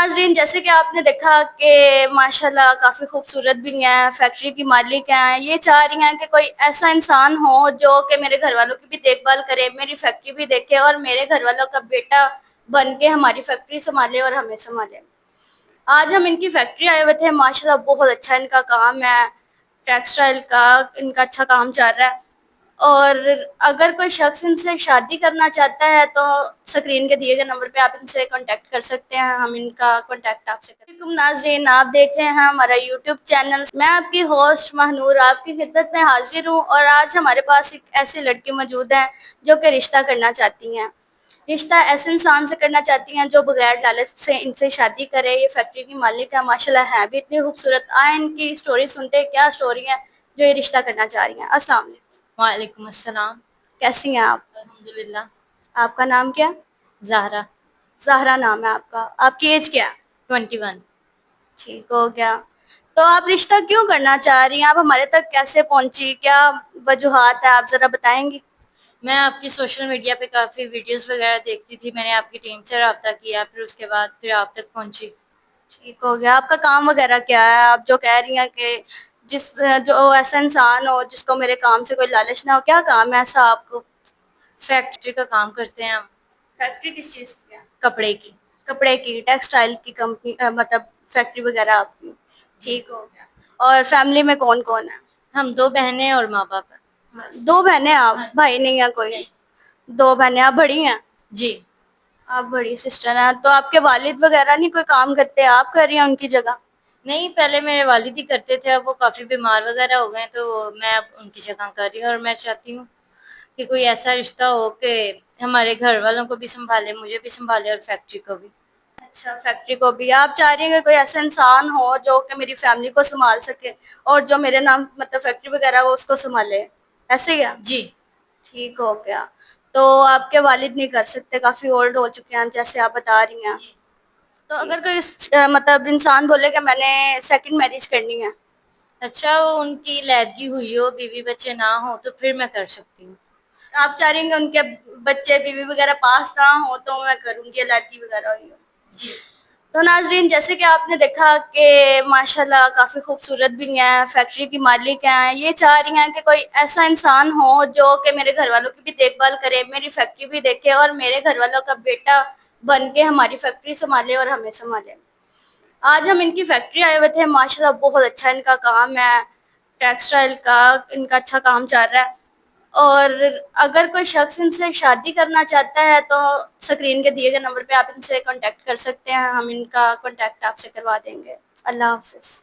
ناظرین، جیسے کہ آپ نے دیکھا کہ ماشاءاللہ کافی خوبصورت بھی ہیں، فیکٹری کی مالک ہیں، یہ چاہ رہی ہیں کہ کوئی ایسا انسان ہو جو کہ میرے گھر والوں کی بھی دیکھ بھال کرے، میری فیکٹری بھی دیکھے اور میرے گھر والوں کا بیٹا بن کے ہماری فیکٹری سنبھالے اور ہمیں سنبھالے۔ آج ہم ان کی فیکٹری آئے ہوئے تھے، ماشاءاللہ بہت اچھا ان کا کام ہے، ٹیکسٹائل کا ان کا اچھا کام چل رہا ہے، اور اگر کوئی شخص ان سے شادی کرنا چاہتا ہے تو سکرین کے دیے گئے نمبر پہ آپ ان سے کانٹیکٹ کر سکتے ہیں، ہم ان کا کانٹیکٹ آپ سے کریں گے۔ ناظرین، آپ دیکھ رہے ہیں ہمارا یوٹیوب چینل، میں آپ کی ہوسٹ مہنور آپ کی خدمت میں حاضر ہوں، اور آج ہمارے پاس ایک ایسی لڑکی موجود ہے جو کہ رشتہ کرنا چاہتی ہیں، رشتہ ایسے انسان سے کرنا چاہتی ہیں جو بغیر لالچ سے ان سے شادی کرے۔ یہ فیکٹری کی مالک ہے، ماشاءاللہ ہے بھی اتنی خوبصورت۔ آئیں ان کی سٹوری سنتے ہیں، کیا سٹوری ہے جو یہ رشتہ کرنا چاہ رہی ہیں۔ السلام علیکم۔ وعلیکم السلام۔ کیسی ہیں آپ؟ الحمدللہ۔ آپ کا نام کیا؟ زہرا۔ زہرا نام ہے آپ کا۔ آپ کی ایج کیا ہے؟ 21۔ ٹھیک ہو گیا۔ تو آپ رشتہ کیوں کرنا چاہ رہی ہیں؟ آپ ہمارے تک کیسے پہنچی؟ کیا وجوہات ہے، آپ ذرا بتائیں گی؟ میں آپ کی سوشل میڈیا پہ کافی ویڈیوز وغیرہ دیکھتی تھی، میں نے آپ کی ٹیم سے رابطہ کیا، پھر اس کے بعد پھر آپ تک پہنچی۔ ٹھیک ہو گیا۔ آپ کا کام وغیرہ کیا ہے؟ آپ جو کہہ رہی ہیں کہ جو ایسا انسان ہو جس کو میرے کام سے کوئی لالچ نہ ہو، کیا کام ہے ایسا آپ کو؟ فیکٹری کا کام کرتے ہیں ہم۔ فیکٹری کس چیز کی ہے؟ کپڑے کی۔ کپڑے کی، ٹیکسٹائل کی کمپنی، مطلب فیکٹری وغیرہ آپ کی۔ ٹھیک ہو گیا۔ اور فیملی میں کون کون ہے؟ ہم 2 بہنیں اور ماں باپ ہیں۔ 2 بہنیں آپ؟ بھائی نہیں ہے کوئی؟ 2 بہنیں، آپ بڑی ہیں؟ جی۔ آپ بڑی سسٹر ہیں، تو آپ کے والد وغیرہ نہیں کوئی کام کرتے؟ آپ کر رہی ہیں ان کی جگہ؟ نہیں، پہلے میرے والد ہی کرتے تھے، اب وہ کافی بیمار وغیرہ ہو گئے تو میں اب ان کی جگہ کر رہی ہوں، اور میں چاہتی ہوں کہ کوئی ایسا رشتہ ہو کہ ہمارے گھر والوں کو بھی سنبھالے، مجھے بھی سنبھالے اور فیکٹری کو بھی۔ اچھا، فیکٹری کو بھی آپ چاہ رہی ہیں کہ کوئی ایسا انسان ہو جو کہ میری فیملی کو سنبھال سکے اور جو میرے نام مطلب فیکٹری وغیرہ وہ اس کو سنبھالے، ایسے ہی ہے؟ جی۔ ٹھیک ہو گیا۔ تو آپ کے والد نہیں کر سکتے، کافی اولڈ ہو چکے ہیں جیسے آپ بتا رہی ہیں، تو اگر کوئی مطلب انسان بولے کہ میں نے سیکنڈ میرج کرنی ہے؟ اچھا، وہ ان کی علیحدگی ہوئی ہو، بیوی بچے نہ ہو تو پھر میں کر سکتی ہوں۔ آپ چاہ رہی ہیں کہ ان کے بچے بیوی وغیرہ پاس نہ ہو تو میں کروں گی، علیحدگی وغیرہ ہوئی ہو؟ جی۔ تو ناظرین، جیسے کہ آپ نے دیکھا کہ ماشاءاللہ کافی خوبصورت بھی ہیں، فیکٹری کی مالک ہیں، یہ چاہ رہی ہیں کہ کوئی ایسا انسان ہو جو کہ میرے گھر والوں کی بھی دیکھ بھال کرے، میری فیکٹری بھی دیکھے اور میرے گھر والوں کا بیٹا بن کے ہماری فیکٹری سنبھالے اور ہمیں سنبھالے۔ آج ہم ان کی فیکٹری آئے ہوئے تھے، ماشاءاللہ بہت اچھا ان کا کام ہے، ٹیکسٹائل کا ان کا اچھا کام چل رہا ہے، اور اگر کوئی شخص ان سے شادی کرنا چاہتا ہے تو سکرین کے دیے گئے نمبر پہ آپ ان سے کانٹیکٹ کر سکتے ہیں، ہم ان کا کانٹیکٹ آپ سے کروا دیں گے۔ اللہ حافظ۔